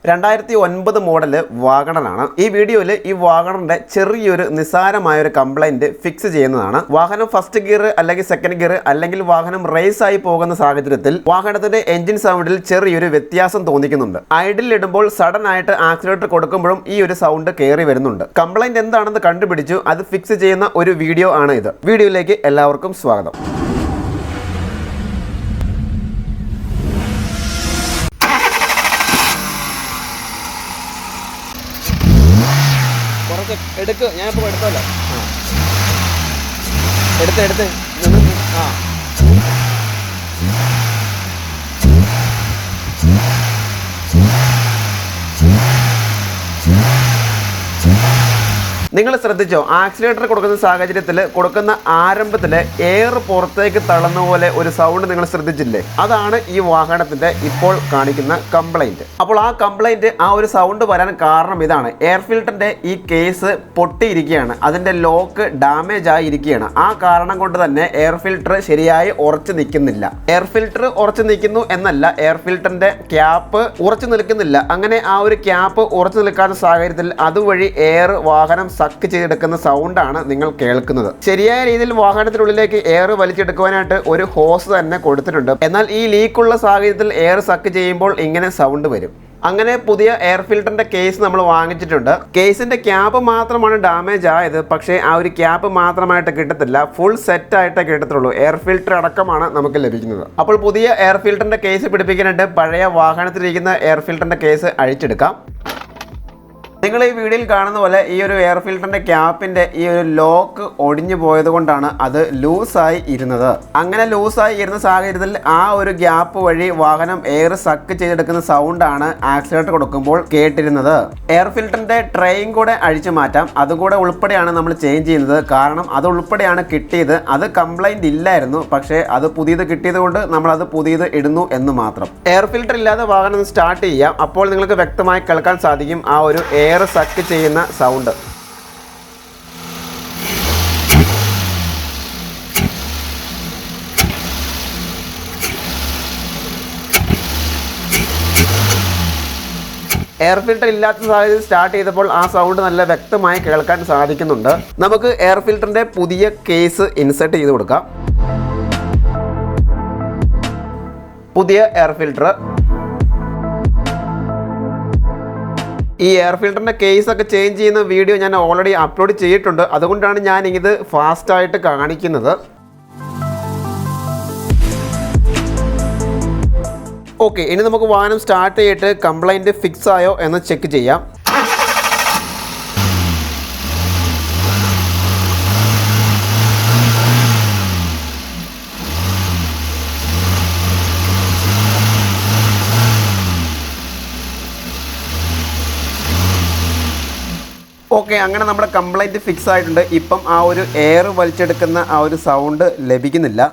2009 model വാഗണറാണ്. ഈ വീഡിയോയിൽ ഈ വാഗണറിന്റെ ചെറിയൊരു നിസ്സാരമായ ഒരു കംപ്ലൈന്റ് ഫിക്സ് ചെയ്യുന്നതാണ്. വാഹനം ഫസ്റ്റ് ഗിയർ അല്ലെങ്കിൽ സെക്കൻഡ് ഗിയർ അല്ലെങ്കിൽ വാഹനം റേസ് ആയി പോകുന്ന സാഹചര്യത്തിൽ വാഹനത്തിന്റെ എഞ്ചിൻ സൗണ്ടിൽ ചെറിയൊരു വ്യത്യാസം തോന്നിക്കുന്നുണ്ട്. ഐഡിൽ ഇടുമ്പോൾ സഡൻ ആയിട്ട് ആക്സിലേറ്റർ കൊടുക്കുമ്പോഴും ഈ ഒരു സൗണ്ട് കയറി വരുന്നുണ്ട്. കംപ്ലൈന്റ് എന്താണെന്ന് കണ്ടുപിടിച്ചു അത് ഫിക്സ് ചെയ്യുന്ന ഒരു വീഡിയോ ആണ് ഇത്. വീഡിയോയിലേക്ക് എല്ലാവർക്കും സ്വാഗതം. എടുക്ക്, ഞാനിപ്പോൾ എടുത്തല്ലോ. എടുത്ത് ആ നിങ്ങൾ ശ്രദ്ധിച്ചോ, ആക്സിലേറ്റർ കൊടുക്കുന്ന സാഹചര്യത്തിൽ കൊടുക്കുന്ന ആരംഭത്തിൽ എയർ പുറത്തേക്ക് തള്ളുന്ന പോലെ ഒരു സൗണ്ട് നിങ്ങൾ ശ്രദ്ധിച്ചില്ലേ? അതാണ് ഈ വാഹനത്തിന്റെ ഇപ്പോൾ കാണിക്കുന്ന കംപ്ലൈന്റ്. അപ്പോൾ ആ കംപ്ലൈന്റ്, ആ ഒരു സൗണ്ട് വരാൻ കാരണം ഇതാണ്. എയർ ഫിൽറ്ററിന്റെ ഈ കേസ് പൊട്ടിയിരിക്കുകയാണ്, അതിന്റെ ലോക്ക് ഡാമേജ് ആയിരിക്കുകയാണ്. ആ കാരണം കൊണ്ട് തന്നെ എയർ ഫിൽറ്റർ ശരിയായി ഉറച്ചു നിൽക്കുന്നില്ല. എയർ ഫിൽറ്റർ ഉറച്ചു നിൽക്കുന്നു എന്നല്ല, എയർ ഫിൽറ്ററിന്റെ ക്യാപ്പ് ഉറച്ചു നിൽക്കുന്നില്ല. അങ്ങനെ ആ ഒരു ക്യാപ്പ് ഉറച്ചു നിൽക്കാത്ത സാഹചര്യത്തിൽ അതുവഴി എയർ വാഹനം സക്ക് ചെയ്തെടുക്കുന്ന സൗണ്ടാണ് നിങ്ങൾ കേൾക്കുന്നത്. ശരിയായ രീതിയിൽ വാഹനത്തിനുള്ളിലേക്ക് എയർ വലിച്ചെടുക്കുവാനായിട്ട് ഒരു ഹോസ് തന്നെ കൊടുത്തിട്ടുണ്ട്. എന്നാൽ ഈ ലീക്കുള്ള സാഹചര്യത്തിൽ എയർ സക്ക് ചെയ്യുമ്പോൾ ഇങ്ങനെ സൗണ്ട് വരും. അങ്ങനെ പുതിയ എയർ ഫിൽറ്ററിന്റെ കേസ് നമ്മൾ വാങ്ങിച്ചിട്ടുണ്ട്. കേസിന്റെ ക്യാപ്പ് മാത്രമാണ് ഡാമേജ് ആയത്. പക്ഷേ ആ ഒരു ക്യാപ്പ് മാത്രമായിട്ട് കിട്ടത്തില്ല, ഫുൾ സെറ്റ് ആയിട്ടേ കിട്ടത്തുള്ളൂ. എയർ ഫിൽറ്റർ അടക്കമാണ് നമുക്ക് ലഭിക്കുന്നത്. അപ്പോൾ പുതിയ എയർ ഫിൽറ്ററിന്റെ കേസ് പിടിപ്പിക്കാനായിട്ട് പഴയ വാഹനത്തിലിരിക്കുന്ന എയർ ഫിൽറ്ററിന്റെ കേസ് അഴിച്ചെടുക്കാം. നിങ്ങൾ ഈ വീഡിയോയിൽ കാണുന്ന പോലെ ഈ ഒരു എയർ ഫിൽറ്ററിന്റെ ക്യാപ്പിന്റെ ഈ ഒരു ലോക്ക് ഒടിഞ്ഞു പോയത് കൊണ്ടാണ് അത് ലൂസായി ഇരുന്നത്. അങ്ങനെ ലൂസായി ഇരുന്ന സാഹചര്യത്തിൽ ആ ഒരു ഗ്യാപ്പ് വഴി വാഹനം എയർ സക്ക് ചെയ്തെടുക്കുന്ന സൗണ്ടാണ് ആക്സിലേറ്റർ കൊടുക്കുമ്പോൾ കേട്ടിരുന്നത്. എയർ ഫിൽറ്ററിന്റെ ട്രെയും കൂടെ അഴിച്ചു മാറ്റാം. അതുകൂടെ ഉൾപ്പെടെയാണ് നമ്മൾ ചേഞ്ച് ചെയ്യുന്നത്. കാരണം അത് ഉൾപ്പെടെയാണ് കിട്ടിയത്. അത് കംപ്ലൈന്റ് ഇല്ലായിരുന്നു, പക്ഷേ അത് പുതിയത് കിട്ടിയത് കൊണ്ട് നമ്മൾ അത് പുതിയത് ഇടുന്നു എന്ന് മാത്രം. എയർ ഫിൽറ്റർ ഇല്ലാതെ വാഹനം സ്റ്റാർട്ട് ചെയ്യാം. അപ്പോൾ നിങ്ങൾക്ക് വ്യക്തമായി കേൾക്കാൻ സാധിക്കും ആ ഒരു എയർ സക്ക് ചെയ്യുന്ന സൗണ്ട്. എയർ ഫിൽറ്റർ ഇല്ലാത്ത സാഹചര്യം സ്റ്റാർട്ട് ചെയ്തപ്പോൾ ആ സൗണ്ട് നല്ല വ്യക്തമായി കേൾക്കാൻ സാധിക്കുന്നുണ്ട്. നമുക്ക് എയർ ഫിൽറ്ററിന്റെ പുതിയ കേസ് ഇൻസേർട്ട് ചെയ്ത് കൊടുക്കാം. പുതിയ എയർ ഫിൽറ്റർ. ഈ എയർ ഫിൽറ്ററിൻ്റെ കേസൊക്കെ ചേഞ്ച് ചെയ്യുന്ന വീഡിയോ ഞാൻ ഓൾറെഡി അപ്ലോഡ് ചെയ്തിട്ടുണ്ട്. അതുകൊണ്ടാണ് ഞാൻ ഇത് ഫാസ്റ്റായിട്ട് കാണിക്കുന്നത്. ഓക്കെ, ഇനി നമുക്ക് വാഹനം സ്റ്റാർട്ട് ചെയ്തിട്ട് കംപ്ലൈൻറ്റ് ഫിക്സ് ആയോ എന്ന് ചെക്ക് ചെയ്യാം. ഓക്കെ, അങ്ങനെ നമ്മുടെ കംപ്ലൈൻറ്റ് ഫിക്സ് ആയിട്ടുണ്ട്. ഇപ്പം ആ ഒരു എയർ വലിച്ചെടുക്കുന്ന ആ ഒരു സൗണ്ട് ലഭിക്കുന്നില്ല.